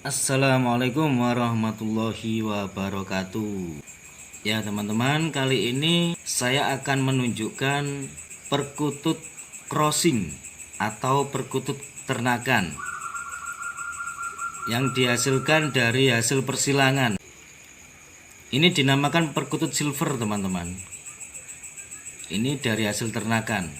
Assalamualaikum warahmatullahi wabarakatuh. Ya teman-teman, kali ini saya akan menunjukkan perkutut crossing atau perkutut ternakan yang dihasilkan dari hasil persilangan. Ini dinamakan perkutut silver teman-teman. Ini dari hasil ternakan.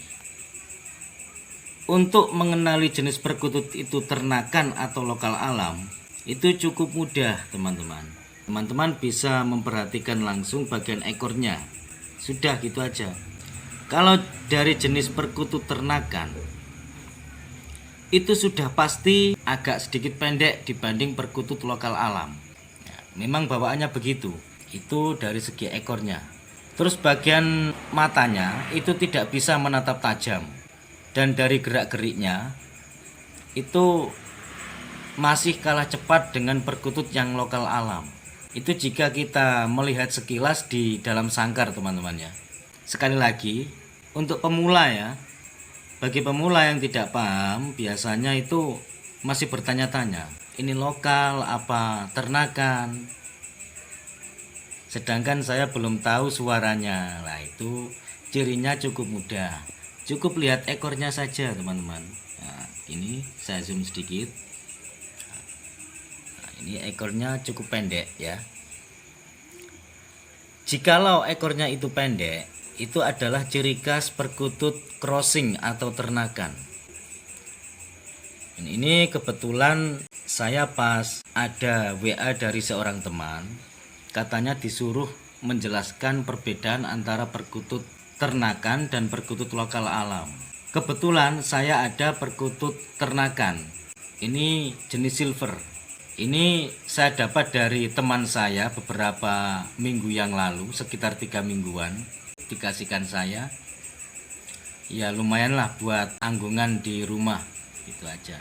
Untuk mengenali jenis perkutut itu ternakan atau lokal alam, itu cukup mudah teman-teman. Teman-teman bisa memperhatikan langsung bagian ekornya. Sudah gitu aja. Kalau dari jenis perkutut ternakan, itu sudah pasti agak sedikit pendek dibanding perkutut lokal alam. Ya, memang bawaannya begitu. Itu dari segi ekornya. Terus bagian matanya itu tidak bisa menatap tajam. Dan dari gerak-geriknya itu masih kalah cepat dengan perkutut yang lokal alam. Itu jika kita melihat sekilas di dalam sangkar teman-teman ya. Sekali lagi, untuk pemula ya, bagi pemula yang tidak paham biasanya itu masih bertanya-tanya, ini lokal apa ternakan? Sedangkan saya belum tahu suaranya. Nah itu cirinya cukup mudah. Cukup lihat ekornya saja teman-teman. Nah, ini saya zoom sedikit. Nah, ini ekornya cukup pendek ya. Jikalau ekornya itu pendek, itu adalah ciri khas perkutut crossing atau ternakan. Ini kebetulan saya pas ada WA dari seorang teman, katanya disuruh menjelaskan perbedaan antara perkutut ternakan dan perkutut lokal alam. Kebetulan saya ada perkutut ternakan. Ini jenis silver. Ini saya dapat dari teman saya beberapa minggu yang lalu, sekitar 3 mingguan dikasihkan saya. Ya lumayanlah buat anggungan di rumah, gitu aja.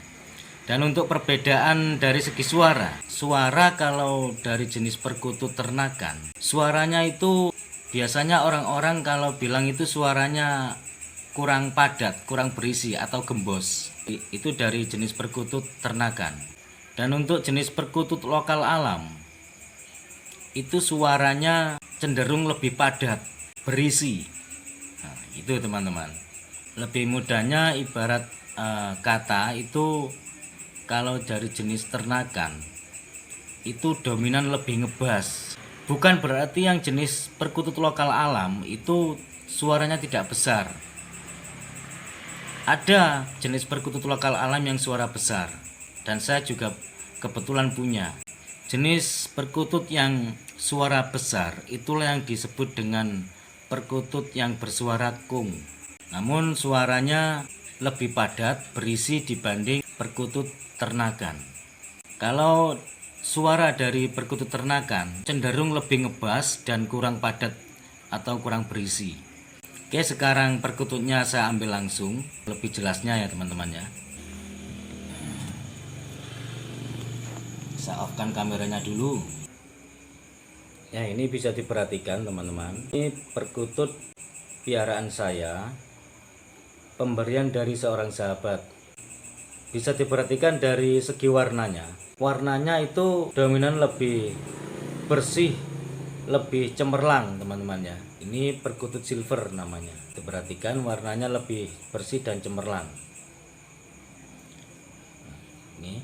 Dan untuk perbedaan dari segi suara, kalau dari jenis perkutut ternakan, suaranya itu biasanya orang-orang kalau bilang itu suaranya kurang padat, kurang berisi atau gembos. Itu dari jenis perkutut ternakan. Dan untuk jenis perkutut lokal alam, itu suaranya cenderung lebih padat, berisi. Nah, itu teman-teman. Lebih mudahnya ibarat kata itu kalau dari jenis ternakan itu dominan lebih ngebas. Bukan berarti yang jenis perkutut lokal alam itu suaranya tidak besar. Ada jenis perkutut lokal alam yang suara besar. Dan saya juga kebetulan punya. Jenis perkutut yang suara besar itulah yang disebut dengan perkutut yang bersuara kung. Namun suaranya lebih padat, berisi dibanding perkutut ternakan. Kalau suara dari perkutut ternakan cenderung lebih ngebas dan kurang padat atau kurang berisi. Oke, sekarang perkututnya saya ambil langsung, lebih jelasnya ya teman-teman ya. Saya off-kan kameranya dulu. Ya, ini bisa diperhatikan teman-teman. Ini perkutut piaraan saya, pemberian dari seorang sahabat. Bisa diperhatikan dari segi warnanya. Warnanya itu dominan lebih bersih, lebih cemerlang teman-teman ya. Ini perkutut silver namanya. Diperhatikan warnanya lebih bersih dan cemerlang. Nah, ini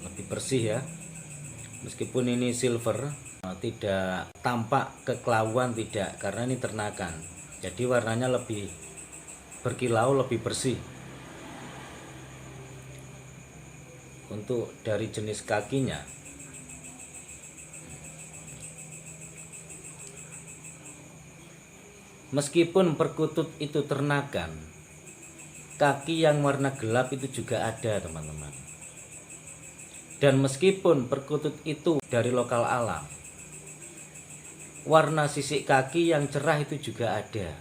lebih bersih ya. Meskipun ini silver, tidak tampak kekelauan, tidak, karena ini ternakan. Jadi warnanya lebih berkilau, lebih bersih. Untuk dari jenis kakinya, meskipun perkutut itu ternakan, kaki yang warna gelap itu juga ada teman-teman. Dan meskipun perkutut itu dari lokal alam, warna sisik kaki yang cerah itu juga ada.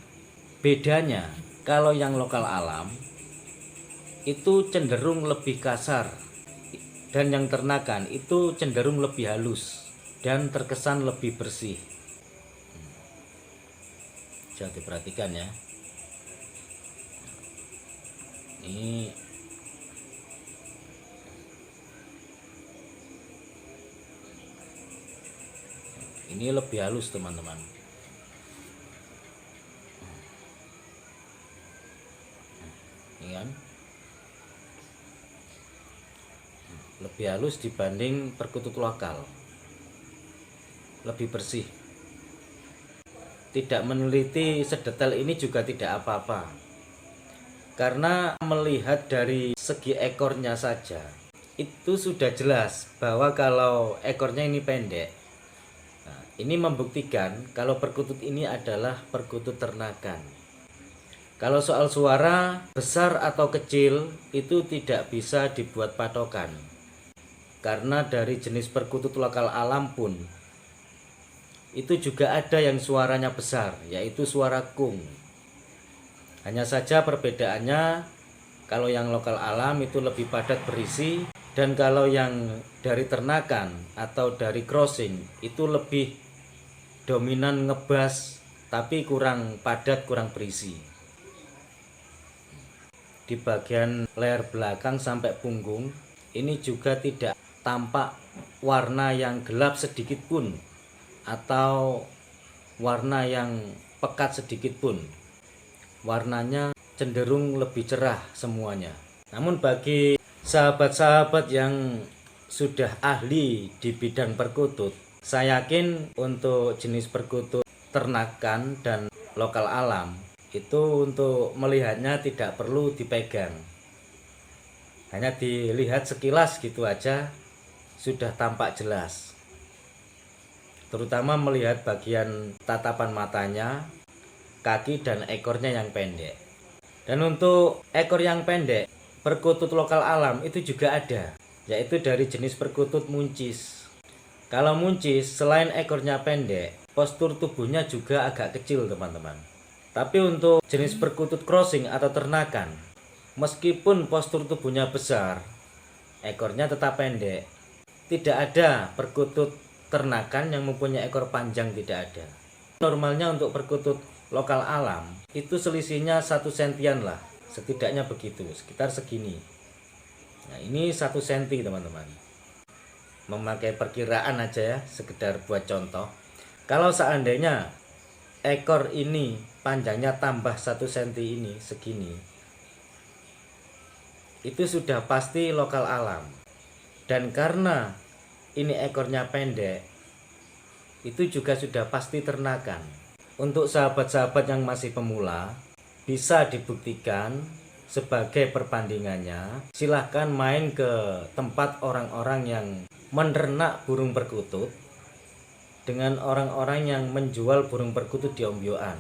Bedanya, kalau yang lokal alam itu cenderung lebih kasar, dan yang ternakan itu cenderung lebih halus dan terkesan lebih bersih. Bisa diperhatikan ya. Ini ini lebih halus teman-teman. Ini kan lebih halus dibanding perkutut lokal, lebih bersih. Tidak meneliti sedetail ini juga tidak apa-apa, karena melihat dari segi ekornya saja itu sudah jelas bahwa kalau ekornya ini pendek. Nah, ini membuktikan kalau perkutut ini adalah perkutut ternakan. Kalau soal suara besar atau kecil itu tidak bisa dibuat patokan, karena dari jenis perkutut lokal alam pun itu juga ada yang suaranya besar, yaitu suara kung. Hanya saja perbedaannya, kalau yang lokal alam itu lebih padat berisi, dan kalau yang dari ternakan atau dari crossing itu lebih dominan ngebas tapi kurang padat, kurang berisi. Di bagian leher belakang sampai punggung ini juga tidak tampak warna yang gelap sedikit pun atau warna yang pekat sedikit pun. Warnanya cenderung lebih cerah semuanya. Namun bagi sahabat-sahabat yang sudah ahli di bidang perkutut, saya yakin untuk jenis perkutut ternakan dan lokal alam itu untuk melihatnya tidak perlu dipegang, hanya dilihat sekilas gitu aja sudah tampak jelas, terutama melihat bagian tatapan matanya, kaki dan ekornya yang pendek. Dan untuk ekor yang pendek, perkutut lokal alam itu juga ada, yaitu dari jenis perkutut muncis. Kalau muncis selain ekornya pendek, postur tubuhnya juga agak kecil teman-teman. Tapi untuk jenis perkutut crossing atau ternakan, meskipun postur tubuhnya besar, ekornya tetap pendek. Tidak ada perkutut ternakan yang mempunyai ekor panjang, tidak ada. Normalnya untuk perkutut lokal alam itu selisihnya 1 sentian lah, setidaknya begitu, sekitar segini. Nah ini 1 senti teman-teman, memakai perkiraan aja ya, sekedar buat contoh. Kalau seandainya ekor ini panjangnya tambah 1 senti ini segini, itu sudah pasti lokal alam. Dan karena ini ekornya pendek, itu juga sudah pasti ternakan. Untuk sahabat-sahabat yang masih pemula, bisa dibuktikan sebagai perbandingannya. Silahkan main ke tempat orang-orang yang menernak burung perkutut dengan orang-orang yang menjual burung perkutut di ombyoan.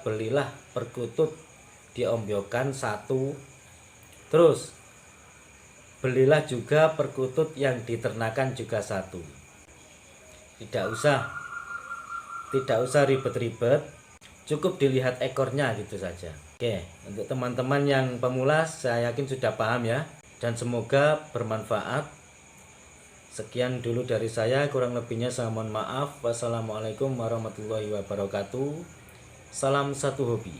Belilah perkutut di ombyokan 1, terus belilah juga perkutut yang diternakan juga 1. Tidak usah ribet-ribet, cukup dilihat ekornya gitu saja. Oke, untuk teman-teman yang pemula saya yakin sudah paham ya, dan semoga bermanfaat. Sekian dulu dari saya, kurang lebihnya saya mohon maaf. Wassalamualaikum warahmatullahi wabarakatuh. Salam satu hobi.